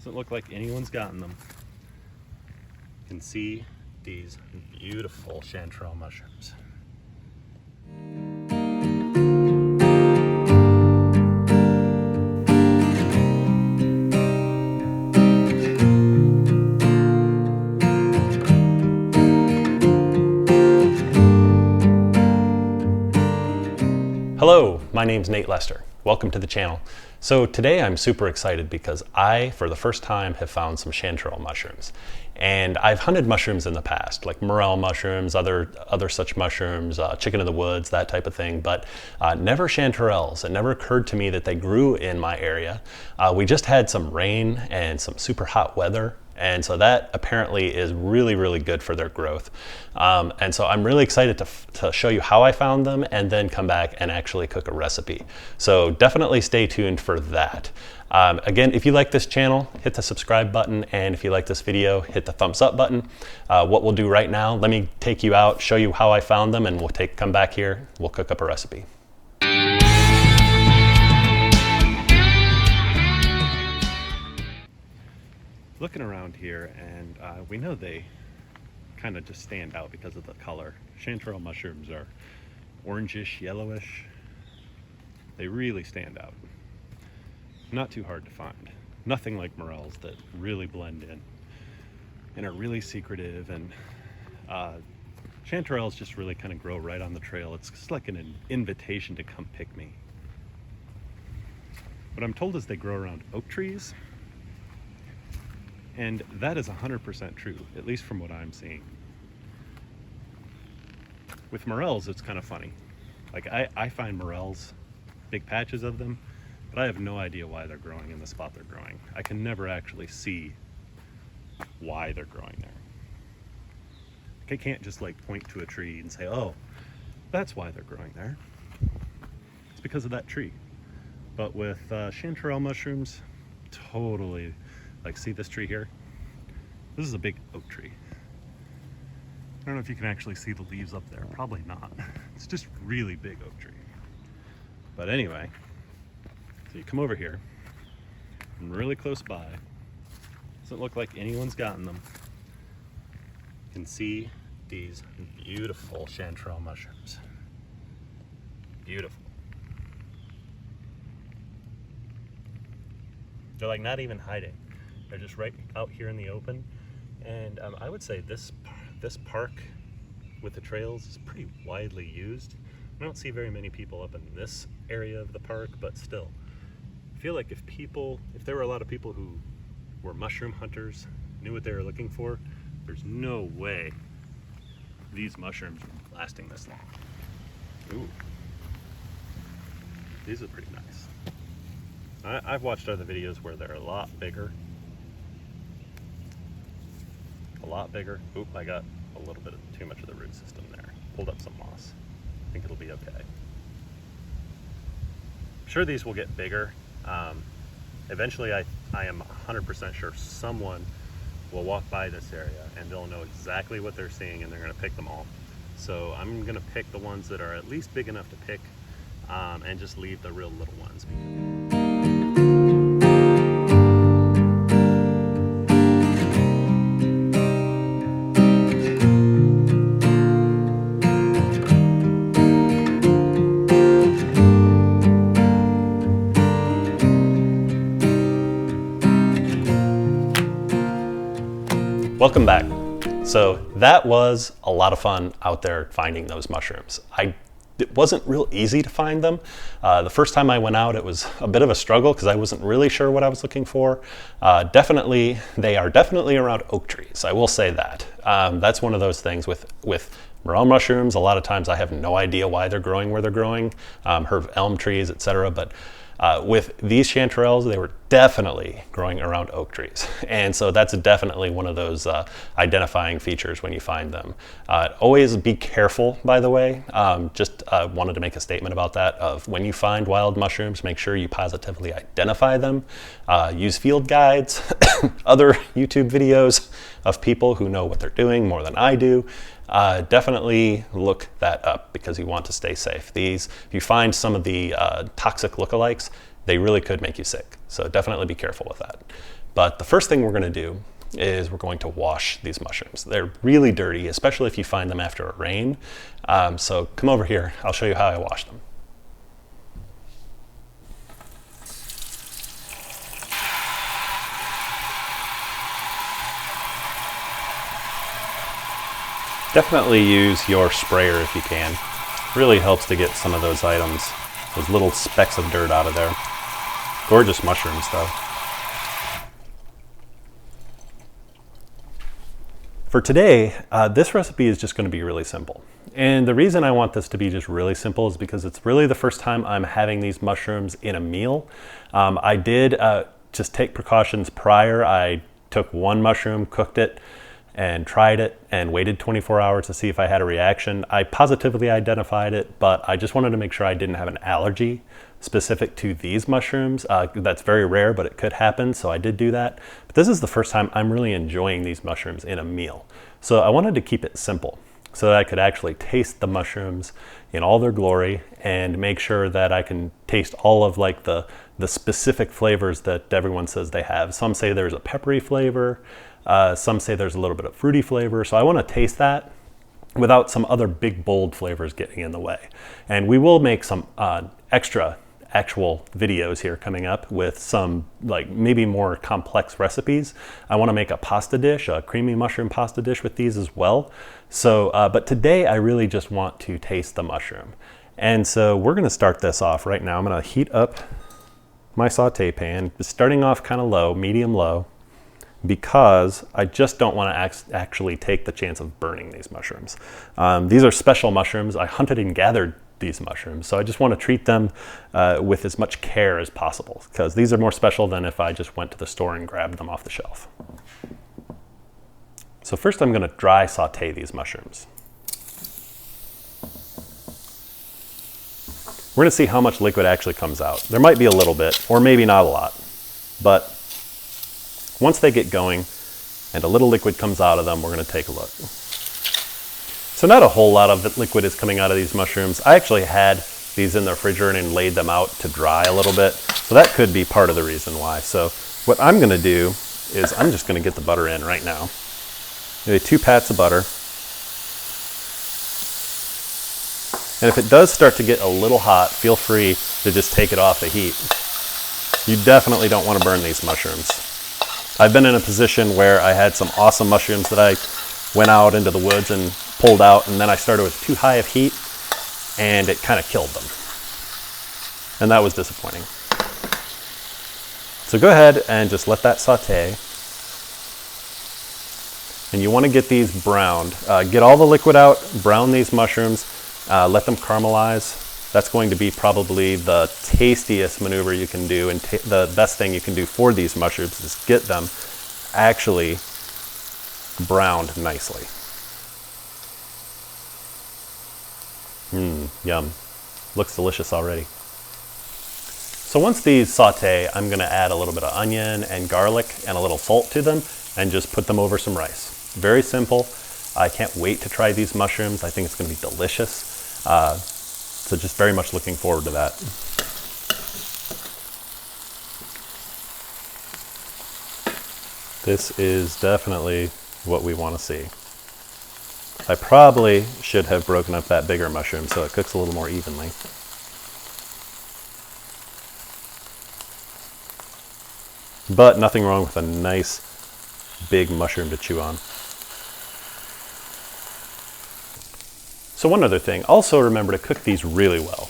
Doesn't look like anyone's gotten them. You can see these beautiful chanterelle mushrooms. Hello, my name's Nate Lester. Welcome to the channel. So today I'm super excited because I, for the first time, have found some chanterelle mushrooms. And I've hunted mushrooms in the past, like morel mushrooms, other such mushrooms, chicken of the woods, that type of thing, but never chanterelles. It never occurred to me that they grew in my area. We just had some rain and some super hot weather. And so that apparently is really, really good for their growth. And so I'm really excited to show you how I found them and then come back and actually cook a recipe. So definitely stay tuned for that. Again, if you like this channel, hit the subscribe button. And if you like this video, hit the thumbs up button. What we'll do right now, let me take you out, show you how I found them, and we'll come back here, we'll cook up a recipe. Looking around here, and we know they kind of just stand out because of the color. Chanterelle mushrooms are orangish, yellowish. They really stand out. Not too hard to find. Nothing like morels that really blend in and are really secretive. And chanterelles just really kind of grow right on the trail. It's just like an invitation to come pick me. What I'm told is they grow around oak trees. And that is 100% true, at least from what I'm seeing. With morels, it's kind of funny. Like I find morels, big patches of them, but I have no idea why they're growing in the spot they're growing. I can never actually see why they're growing there. Like I can't just like point to a tree and say, oh, that's why they're growing there. It's because of that tree. But with chanterelle mushrooms, totally. Like, see this tree here? This is a big oak tree. I don't know if you can actually see the leaves up there. Probably not. It's just really big oak tree. But anyway, so you come over here, and really close by. Doesn't look like anyone's gotten them. You can see these beautiful chanterelle mushrooms. Beautiful. They're like not even hiding. They're just right out here in the open. And I would say this park with the trails is pretty widely used. I don't see very many people up in this area of the park, but still. I feel like if there were a lot of people who were mushroom hunters, knew what they were looking for, there's no way these mushrooms are lasting this long. Ooh. These are pretty nice. I've watched other videos where they're a lot bigger. Oop, I got a little bit too much of the root system there. Pulled up some moss. I think it'll be okay. I'm sure these will get bigger. Eventually, I am 100% sure someone will walk by this area and they'll know exactly what they're seeing and they're gonna pick them all. So I'm gonna pick the ones that are at least big enough to pick and just leave the real little ones. Welcome back. So that was a lot of fun out there finding those mushrooms. It wasn't real easy to find them. The first time I went out, it was a bit of a struggle because I wasn't really sure what I was looking for. They are definitely around oak trees. I will say that. That's one of those things with morel mushrooms. A lot of times I have no idea why they're growing where they're growing. Heard of elm trees, etc. But with these chanterelles, they were definitely growing around oak trees. And so that's definitely one of those identifying features when you find them. Always be careful, by the way. Just wanted to make a statement about that of when you find wild mushrooms, make sure you positively identify them. Use field guides, other YouTube videos of people who know what they're doing more than I do. Definitely look that up because you want to stay safe. If you find some of the toxic lookalikes, they really could make you sick. So definitely be careful with that. But the first thing we're going to do is we're going to wash these mushrooms. They're really dirty, especially if you find them after a rain. So come over here, I'll show you how I wash them. Definitely use your sprayer if you can. Really helps to get some of those items, those little specks of dirt out of there. Gorgeous mushrooms though. For today, this recipe is just going to be really simple. And the reason I want this to be just really simple is because it's really the first time I'm having these mushrooms in a meal. I did just take precautions prior. I took one mushroom, cooked it, and tried it and waited 24 hours to see if I had a reaction. I positively identified it, but I just wanted to make sure I didn't have an allergy specific to these mushrooms. That's very rare, but it could happen, so I did do that. But this is the first time I'm really enjoying these mushrooms in a meal. So I wanted to keep it simple so that I could actually taste the mushrooms in all their glory and make sure that I can taste all of like the specific flavors that everyone says they have. Some say there's a peppery flavor, some say there's a little bit of fruity flavor. So I want to taste that without some other big bold flavors getting in the way. And we will make some extra actual videos here coming up with some like maybe more complex recipes. I want to make a pasta dish, a creamy mushroom pasta dish with these as well. So, but today I really just want to taste the mushroom. And so we're going to start this off right now. I'm going to heat up my saute pan, starting off kind of low, medium low, because I just don't want to actually take the chance of burning these mushrooms. These are special mushrooms. I hunted and gathered these mushrooms, so I just want to treat them with as much care as possible, because these are more special than if I just went to the store and grabbed them off the shelf. So first I'm going to dry saute these mushrooms. We're going to see how much liquid actually comes out. There might be a little bit, or maybe not a lot, but once they get going and a little liquid comes out of them, we're going to take a look. So not a whole lot of liquid is coming out of these mushrooms. I actually had these in the refrigerator and laid them out to dry a little bit. So that could be part of the reason why. So what I'm going to do is I'm just going to get the butter in right now. Maybe 2 pats of butter. And if it does start to get a little hot, feel free to just take it off the heat. You definitely don't want to burn these mushrooms. I've been in a position where I had some awesome mushrooms that I went out into the woods and pulled out, and then I started with too high of heat and it kind of killed them. And that was disappointing. So go ahead and just let that saute. And you want to get these browned. Get all the liquid out, brown these mushrooms, let them caramelize. That's going to be probably the tastiest maneuver you can do, and the best thing you can do for these mushrooms is get them actually browned nicely. Yum. Looks delicious already. So once these saute, I'm going to add a little bit of onion and garlic and a little salt to them and just put them over some rice. Very simple. I can't wait to try these mushrooms. I think it's going to be delicious. So just very much looking forward to that. This is definitely what we want to see. I probably should have broken up that bigger mushroom so it cooks a little more evenly. But nothing wrong with a nice big mushroom to chew on. So one other thing, also remember to cook these really well.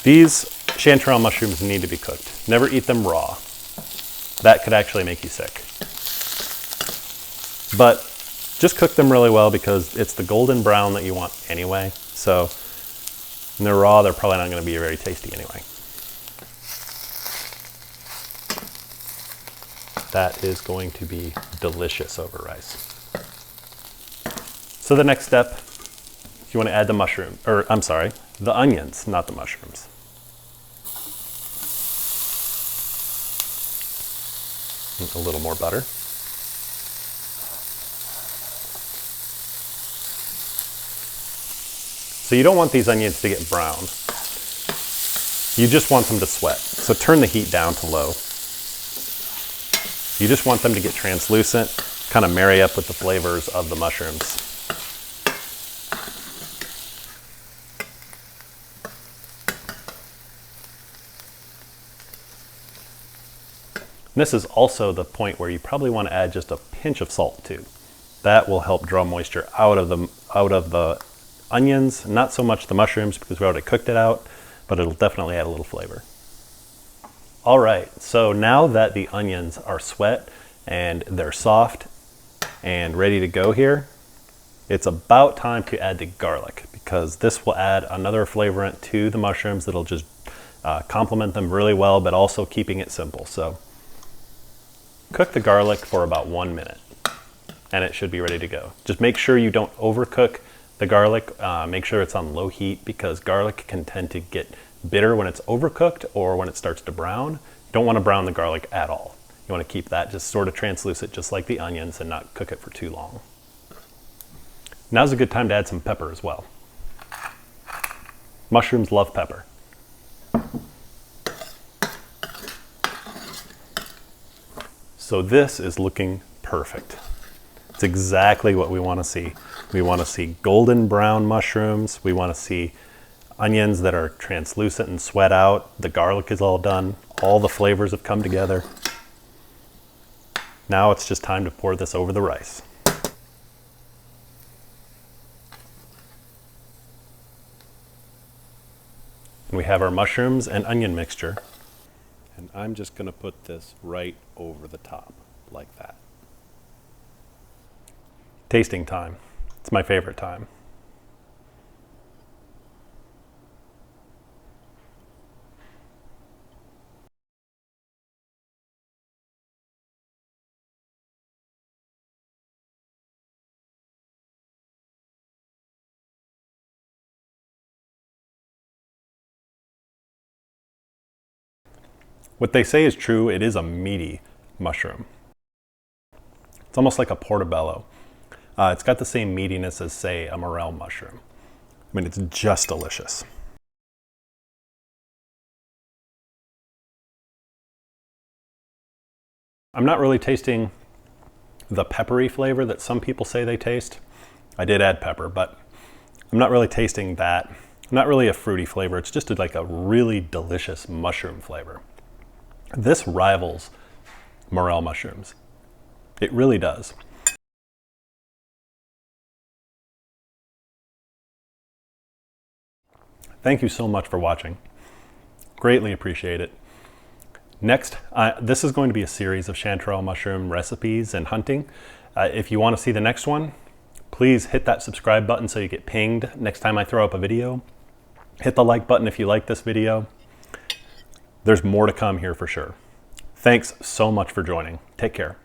These chanterelle mushrooms need to be cooked. Never eat them raw. That could actually make you sick. But just cook them really well because it's the golden brown that you want anyway. So when they're raw, they're probably not going to be very tasty anyway. That is going to be delicious over rice. So the next step, you want to add the mushroom, or I'm sorry, the onions, not the mushrooms. And a little more butter. So you don't want these onions to get brown. You just want them to sweat. So turn the heat down to low. You just want them to get translucent, kind of marry up with the flavors of the mushrooms. This is also the point where you probably want to add just a pinch of salt too. That will help draw moisture out of the onions, not so much the mushrooms because we already cooked it out, but it'll definitely add a little flavor. All right, so now that the onions are sweat and they're soft and ready to go here, it's about time to add the garlic because this will add another flavorant to the mushrooms that'll just complement them really well, but also keeping it simple. So cook the garlic for about 1 minute and it should be ready to go. Just make sure you don't overcook the garlic. Make sure it's on low heat because garlic can tend to get bitter when it's overcooked or when it starts to brown. You don't want to brown the garlic at all. You want to keep that just sort of translucent just like the onions and not cook it for too long. Now's a good time to add some pepper as well. Mushrooms love pepper. So this is looking perfect. It's exactly what we want to see. We want to see golden brown mushrooms. We want to see onions that are translucent and sweat out. The garlic is all done. All the flavors have come together. Now it's just time to pour this over the rice. And we have our mushrooms and onion mixture. And I'm just going to put this right over the top, like that. Tasting time. It's my favorite time. What they say is true, it is a meaty mushroom. It's almost like a portobello. It's got the same meatiness as, say, a morel mushroom. I mean, it's just delicious. I'm not really tasting the peppery flavor that some people say they taste. I did add pepper, but I'm not really tasting that. Not really a fruity flavor. It's just like a really delicious mushroom flavor. This rivals morel mushrooms. It really does. Thank you so much for watching. Greatly appreciate it. Next, this is going to be a series of chanterelle mushroom recipes and hunting. If you want to see the next one, please hit that subscribe button so you get pinged next time I throw up a video. Hit the like button if you like this video. There's more to come here for sure. Thanks so much for joining. Take care.